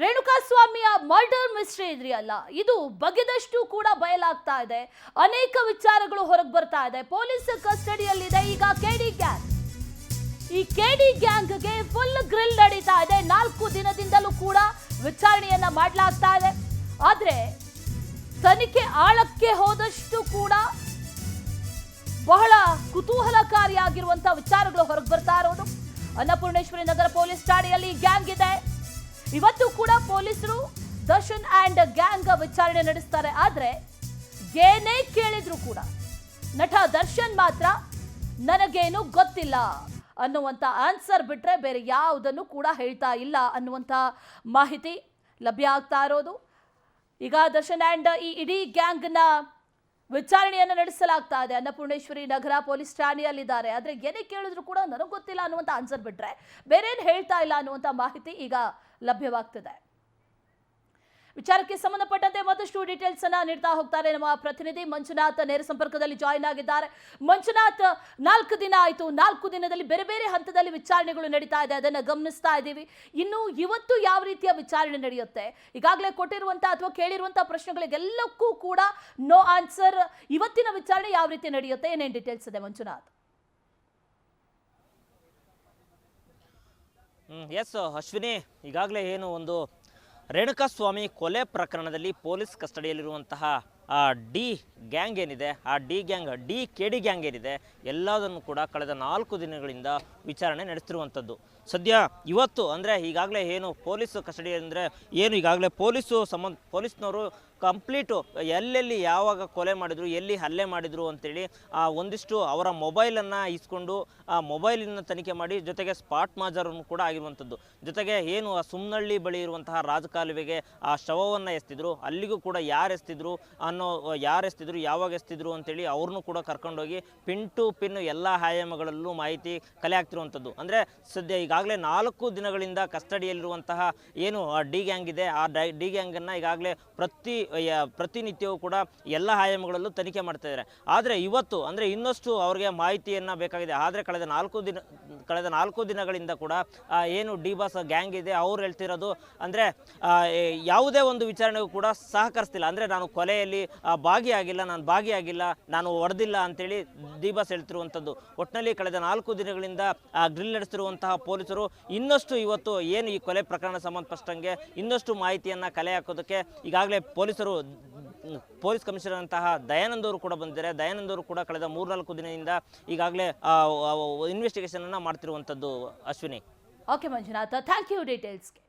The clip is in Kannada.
ರೇಣುಕಾಸ್ವಾಮಿಯ ಮರ್ಡರ್ ಮಿಸ್ಟ್ರಿ ಇದೆಯಲ್ಲ, ಇದು ಬಗೆದಷ್ಟು ಕೂಡ ಬಯಲಾಗ್ತಾ ಇದೆ. ಅನೇಕ ವಿಚಾರಗಳು ಹೊರಗೆ ಬರ್ತಾ ಇದೆ. ಪೊಲೀಸ್ ಕಸ್ಟಡಿಯಲ್ಲಿದೆ ಈಗ ಕೆಡಿ ಗ್ಯಾಂಗ್. ಈ ಕೆಡಿ ಗ್ಯಾಂಗ್ಗೆ ಫುಲ್ ಗ್ರಿಲ್ ನಡೀತಾ ಇದೆ. 4 ದಿನದಿಂದಲೂ ಕೂಡ ವಿಚಾರಣೆಯನ್ನ ಮಾಡಲಾಗ್ತಾ ಇದೆ. ಆದ್ರೆ ತನಿಖೆ ಆಳಕ್ಕೆ ಹೋದಷ್ಟು ಕೂಡ ಬಹಳ ಕುತೂಹಲಕಾರಿಯಾಗಿರುವಂತಹ ವಿಚಾರಗಳು ಹೊರಗೆ ಬರ್ತಾ ಇರೋದು. ಅನ್ನಪೂರ್ಣೇಶ್ವರಿ ನಗರ ಪೊಲೀಸ್ ಠಾಣೆಯಲ್ಲಿ ಗ್ಯಾಂಗ್ ಇದೆ. ಇವತ್ತು ಕೂಡ ಪೊಲೀಸರು ದರ್ಶನ್ ಅಂಡ್ ಗ್ಯಾಂಗ್ ವಿಚಾರಣೆ ನಡೆಸ್ತಾರೆ. ಆದ್ರೆ ಏನೇ ಕೇಳಿದ್ರು ಕೂಡ ನಟ ದರ್ಶನ್ ಮಾತ್ರ ನನಗೇನು ಗೊತ್ತಿಲ್ಲ ಅನ್ನುವಂತ ಆನ್ಸರ್ ಬಿಟ್ರೆ ಬೇರೆ ಯಾವುದನ್ನು ಕೂಡ ಹೇಳ್ತಾ ಇಲ್ಲ ಅನ್ನುವಂತ ಮಾಹಿತಿ ಲಭ್ಯ ಆಗ್ತಾ ಇರೋದು. ಈಗ ದರ್ಶನ್ ಅಂಡ್ ಈ ಇಡೀ ಗ್ಯಾಂಗ್ನ ವಿಚಾರಣೆಯನ್ನು ನಡೆಸಲಾಗ್ತಾ ಇದೆ. ಅನ್ನಪೂರ್ಣೇಶ್ವರಿ ನಗರ ಪೊಲೀಸ್ ಠಾಣೆಯಲ್ಲಿದ್ದಾರೆ. ಆದ್ರೆ ಏನೇ ಕೇಳಿದ್ರು ಕೂಡ ನನಗೆ ಗೊತ್ತಿಲ್ಲ ಅನ್ನುವಂತ ಆನ್ಸರ್ ಬಿಟ್ರೆ ಬೇರೇನು ಹೇಳ್ತಾ ಇಲ್ಲ ಅನ್ನುವಂತ ಮಾಹಿತಿ ಈಗ ಲಭ್ಯವಾಗ್ತಿದೆ. ವಿಚಾರಕ್ಕೆ ಸಂಬಂಧಪಟ್ಟಂತೆ ಮತ್ತಷ್ಟು ಡೀಟೇಲ್ಸ್ ಅನ್ನ ನೀಡ್ತಾ ಹೋಗ್ತಾರೆ ನಮ್ಮ ಪ್ರತಿನಿಧಿ ಮಂಜುನಾಥ್. ನೇರ ಸಂಪರ್ಕದಲ್ಲಿ ಜಾಯಿನ್ ಆಗಿದ್ದಾರೆ. ಮಂಜುನಾಥ್, 4 ದಿನ ಆಯಿತು. 4 ದಿನದಲ್ಲಿ ಬೇರೆ ಬೇರೆ ಹಂತದಲ್ಲಿ ವಿಚಾರಣೆಗಳು ನಡೀತಾ ಇದೆ, ಅದನ್ನ ಗಮನಿಸ್ತಾ ಇದ್ದೀವಿ. ಇನ್ನು ಇವತ್ತು ಯಾವ ರೀತಿಯ ವಿಚಾರಣೆ ನಡೆಯುತ್ತೆ? ಈಗಾಗಲೇ ಕೊಟ್ಟಿರುವಂತ ಅಥವಾ ಕೇಳಿರುವಂತ ಪ್ರಶ್ನೆಗಳಿಗೆಲ್ಲಕ್ಕೂ ಕೂಡ ನೋ ಆನ್ಸರ್. ಇವತ್ತಿನ ವಿಚಾರಣೆ ಯಾವ ರೀತಿ ನಡೆಯುತ್ತೆ, ಏನೇನು ಡೀಟೇಲ್ಸ್ ಇದೆ ಮಂಜುನಾಥ್? ಎಸ್ ಅಶ್ವಿನಿ, ಈಗಾಗಲೇ ಏನು ಒಂದು ರೇಣುಕಾಸ್ವಾಮಿ ಕೊಲೆ ಪ್ರಕರಣದಲ್ಲಿ ಪೊಲೀಸ್ ಕಸ್ಟಡಿಯಲ್ಲಿರುವಂತಹ ಡಿ ಗ್ಯಾಂಗ್ ಏನಿದೆ, ಆ ಡಿ ಕೆಡಿ ಗ್ಯಾಂಗ್ ಏನಿದೆ, ಎಲ್ಲದನ್ನು ಕೂಡ ಕಳೆದ 4 ದಿನಗಳಿಂದ ವಿಚಾರಣೆ ನಡೆಸ್ತಿರುವಂಥದ್ದು. ಸದ್ಯ ಇವತ್ತು ಅಂದರೆ ಈಗಾಗಲೇ ಏನು ಪೊಲೀಸ್ ಕಸ್ಟಡಿ ಅಂದರೆ ಏನು ಈಗಾಗಲೇ ಪೊಲೀಸ್ನವರು ಕಂಪ್ಲೀಟು ಎಲ್ಲೆಲ್ಲಿ ಯಾವಾಗ ಕೊಲೆ ಮಾಡಿದ್ರು, ಎಲ್ಲಿ ಹಲ್ಲೆ ಮಾಡಿದ್ರು ಅಂತೇಳಿ ಒಂದಿಷ್ಟು ಅವರ ಮೊಬೈಲನ್ನು ಇಸ್ಕೊಂಡು ಆ ಮೊಬೈಲಿನ ತನಿಖೆ ಮಾಡಿ, ಜೊತೆಗೆ ಸ್ಪಾಟ್ ಮಾಜರನ್ನು ಕೂಡ ಆಗಿರುವಂಥದ್ದು. ಜೊತೆಗೆ ಏನು ಆ ಸುಮ್ನಹಳ್ಳಿ ಬಳಿ ಇರುವಂತಹ ರಾಜಕಾಲುವೆಗೆ ಆ ಶವವನ್ನು ಎಸ್ತಿದ್ರು, ಅಲ್ಲಿಗೂ ಕೂಡ ಯಾರು ಎಸ್ತಿದ್ರು, ಯಾವಾಗ ಎಸ್ತಿದ್ರು ಅಂತೇಳಿ ಅವ್ರನ್ನೂ ಕೂಡ ಕರ್ಕೊಂಡೋಗಿ ಪಿನ್ ಟು ಪಿನ್ ಎಲ್ಲ ಆಯಾಮಗಳಲ್ಲೂ ಮಾಹಿತಿ ಕಲೆ ಆಗ್ತಿರುವಂಥದ್ದು. ಅಂದರೆ ಸದ್ಯ ಈಗಾಗಲೇ 4 ದಿನಗಳಿಂದ ಕಸ್ಟಡಿಯಲ್ಲಿರುವಂತಹ ಏನು ಡಿ ಗ್ಯಾಂಗ್ ಇದೆ, ಆ ಡಿ ಗ್ಯಾಂಗನ್ನು ಈಗಾಗಲೇ ಪ್ರತಿನಿತ್ಯವೂ ಕೂಡ ಎಲ್ಲ ಆಯಾಮಗಳಲ್ಲೂ ತನಿಖೆ ಮಾಡ್ತಾ ಇದ್ದಾರೆ. ಆದರೆ ಇವತ್ತು ಅಂದರೆ ಇನ್ನಷ್ಟು ಅವ್ರಿಗೆ ಮಾಹಿತಿಯನ್ನು ಬೇಕಾಗಿದೆ. ಆದರೆ ಕಳೆದ 4 ದಿನಗಳಿಂದ ಕೂಡ ಏನು ಡಿ ಬಾಸ್ ಗ್ಯಾಂಗ್ ಇದೆ ಅವ್ರು ಹೇಳ್ತಿರೋದು ಅಂದರೆ ಯಾವುದೇ ಒಂದು ವಿಚಾರಣೆಗೂ ಕೂಡ ಸಹಕರಿಸ್ತಿಲ್ಲ. ಅಂದರೆ ನಾನು ಕೊಲೆಯಲ್ಲಿ ಭಾಗಿಯಾಗಿಲ್ಲ, ನಾನು ಹೊಡೆದಿಲ್ಲ ಅಂತೇಳಿ ಡಿ ಬಾಸ್ ಹೇಳ್ತಿರುವಂಥದ್ದು. ಒಟ್ಟಿನಲ್ಲಿ ಕಳೆದ 4 ದಿನಗಳಿಂದ ಗ್ರಿಲ್ ನಡೆಸ್ತಿರುವಂತಹ ಪೊಲೀಸರು ಇನ್ನಷ್ಟು ಇವತ್ತು ಏನು ಈ ಕೊಲೆ ಪ್ರಕರಣ ಸಂಬಂಧಪಟ್ಟಂಗೆ ಇನ್ನಷ್ಟು ಮಾಹಿತಿಯನ್ನು ಕಲೆ ಹಾಕೋದಕ್ಕೆ ಈಗಾಗಲೇ ಪೊಲೀಸ್ ಕಮಿಷನರ್ ಅಂತಹ ದಯಾನಂದ್ ಅವರು ಕೂಡ ಬಂದಿದ್ದಾರೆ. ದಯಾನಂದ್ ಅವರು ಕೂಡ ಕಳೆದ 3-4 ದಿನದಿಂದ ಈಗಾಗಲೇ ಇನ್ವೆಸ್ಟಿಗೇಷನ್ ಅನ್ನು ಮಾಡ್ತಿರುವಂಥದ್ದು. Ashwini. Okay Manjunath, thank you ಡೀಟೇಲ್ಸ್ಗೆ.